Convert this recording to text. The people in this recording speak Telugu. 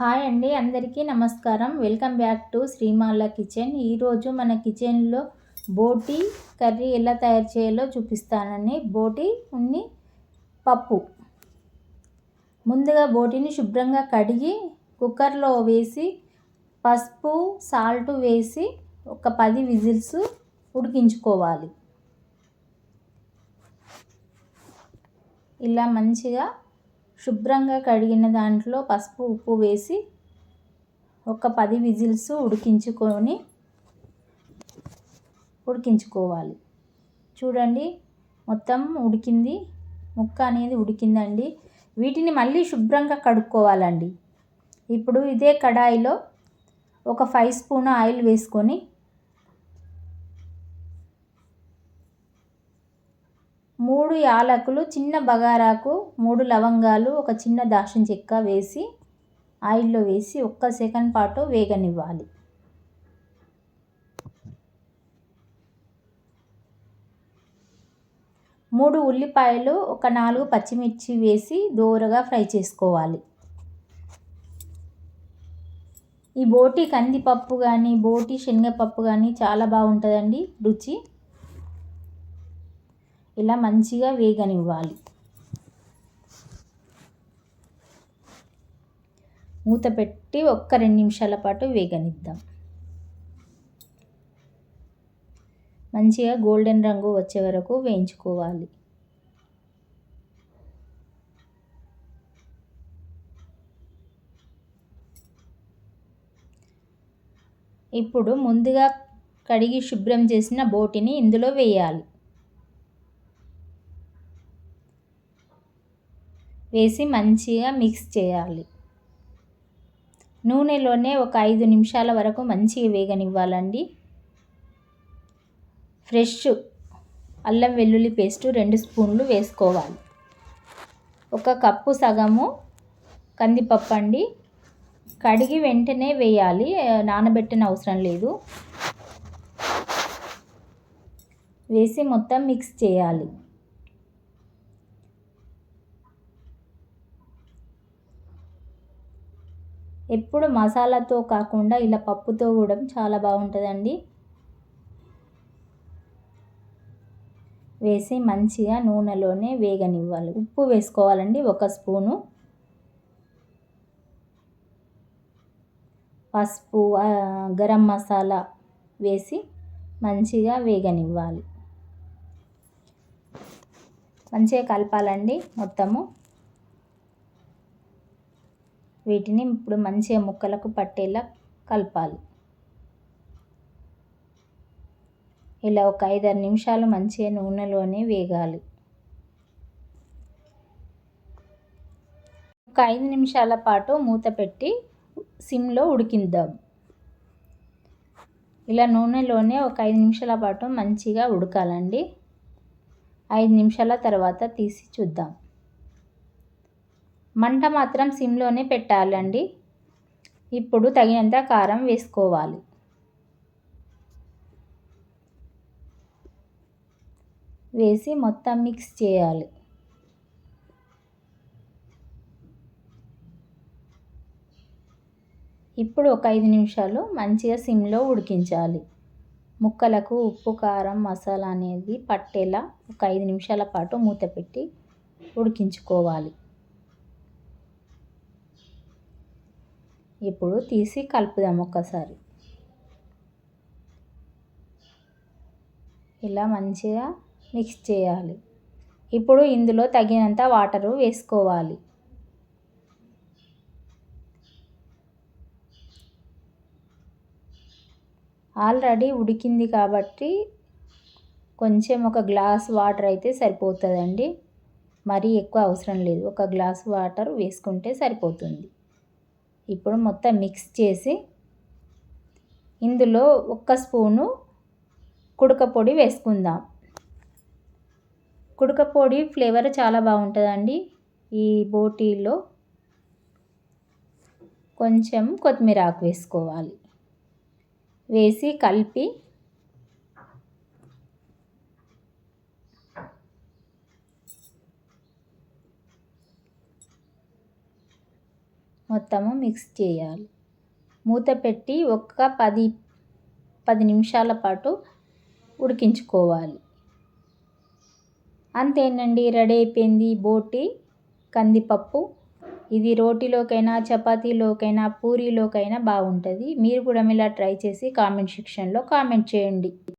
హాయ్ అండి, అందరికీ నమస్కారం. Welcome back to శ్రీమాల kitchen. ఈరోజు మన కిచెన్లో బోటి కర్రీ ఎలా తయారు చేయాలో చూపిస్తానని. బోటి ఉన్ని పప్పు. ముందుగా బోటిని శుభ్రంగా కడిగి కుక్కర్లో వేసి పసుపు సాల్ట్ వేసి ఒక 10 విజిల్స్ ఉడికించుకోవాలి. ఇలా మంచిగా శుభ్రంగా కడిగిన దాంట్లో పసుపు ఉప్పు వేసి ఒక 10 విజిల్స్ ఉడికించుకోవాలి. చూడండి, మొత్తం ఉడికింది, ముక్క అనేది ఉడికిందండి. వీటిని మళ్ళీ శుభ్రంగా కడుక్కోవాలండి. ఇప్పుడు ఇదే కడాయిలో ఒక 5 స్పూన్ ఆయిల్ వేసుకొని 3 యాలకులు, చిన్న బగారాకు, 3 లవంగాలు, ఒక చిన్న దాల్చిన చెక్క వేసి ఆయిల్లో వేసి 1 సెకండ్ పాటు వేగనివ్వాలి. మూడు ఉల్లిపాయలు, ఒక 4 పచ్చిమిర్చి వేసి దోరగా ఫ్రై చేసుకోవాలి. ఈ బోటి కందిపప్పు కానీ బోటి శనగపప్పు కానీ చాలా బాగుంటుందండి రుచి. ఇలా మంచిగా వేగనివ్వాలి. మూత పెట్టి 1-2 నిమిషాల పాటు వేగనిద్దాం. మంచిగా గోల్డెన్ రంగు వచ్చే వరకు వేయించుకోవాలి. ఇప్పుడు ముందుగా కడిగి శుభ్రం చేసిన బోటిని ఇందులో వేయాలి. వేసి మంచిగా మిక్స్ చేయాలి. నూనెలోనే ఒక 5 నిమిషాల వరకు మంచిగా వేగనివ్వాలండి. ఫ్రెష్ అల్లం వెల్లుల్లి పేస్ట్ 2 స్పూన్లు వేసుకోవాలి. 1 కప్పు సగము కందిపప్పు అండి. కడిగి వెంటనే వేయాలి, నానబెట్టిన అవసరం లేదు. వేసి మొత్తం మిక్స్ చేయాలి. ఎప్పుడు మసాలాతో కాకుండా ఇలా పప్పుతో కూడా చాలా బాగుంటుందండి. వేసి మంచిగా నూనెలోనే వేగనివ్వాలి. ఉప్పు వేసుకోవాలండి 1 స్పూను. పసుపు, గరం మసాలా వేసి మంచిగా వేగనివ్వాలి. మంచిగా కలపాలండి మొత్తము. వీటిని ఇప్పుడు మంచిగా ముక్కలకు పట్టేలా కలపాలి. ఇలా ఒక 5-6 నిమిషాలు మంచిగా నూనెలోనే వేగాలి. ఒక 5 నిమిషాల పాటు మూత పెట్టి సిమ్లో ఉడికిద్దాం. ఇలా నూనెలోనే ఒక 5 నిమిషాల పాటు మంచిగా ఉడకాలండి. 5 నిమిషాల తర్వాత తీసి చూద్దాం. మంట మాత్రం సిమ్లోనే పెట్టాలండి. ఇప్పుడు తగినంత కారం వేసుకోవాలి. వేసి మొత్తం మిక్స్ చేయాలి. ఇప్పుడు ఒక 5 నిమిషాలు మంచిగా సిమ్లో ఉడికించాలి. ముక్కలకు ఉప్పు, కారం, మసాలా అనేది పట్టేలా ఒక 5 నిమిషాల పాటు మూత పెట్టి ఉడికించుకోవాలి. ఇప్పుడు తీసి కలుపుదాం ఒక్కసారి. ఇలా మంచిగా మిక్స్ చేయాలి. ఇప్పుడు ఇందులో తగినంత వాటరు వేసుకోవాలి. ఆల్రెడీ ఉడికింది కాబట్టి కొంచెం 1 గ్లాస్ వాటర్ అయితే సరిపోతుందండి. మరీ ఎక్కువ అవసరం లేదు. 1 గ్లాస్ వాటర్ వేసుకుంటే సరిపోతుంది. ఇప్పుడు మొత్తం మిక్స్ చేసి ఇందులో 1 స్పూను కుడక పొడి వేసుకుందాం. కుడక పొడి ఫ్లేవర్ చాలా బాగుంటుందండి. ఈ బోటీలో కొంచెం కొత్తిమీర ఆకు వేసుకోవాలి. వేసి కలిపి మొత్తము మిక్స్ చేయాలి. మూత పెట్టి ఒక్క 10 నిమిషాల పాటు ఉడికించుకోవాలి. అంతేనండి, రెడీ అయిపోయింది బోటి కందిపప్పు. ఇది రోటీలోకైనా, చపాతీలోకైనా, పూరీలోకైనా బాగుంటుంది. మీరు కూడా ఇలా ట్రై చేసి కామెంట్ సెక్షన్లో కామెంట్ చేయండి.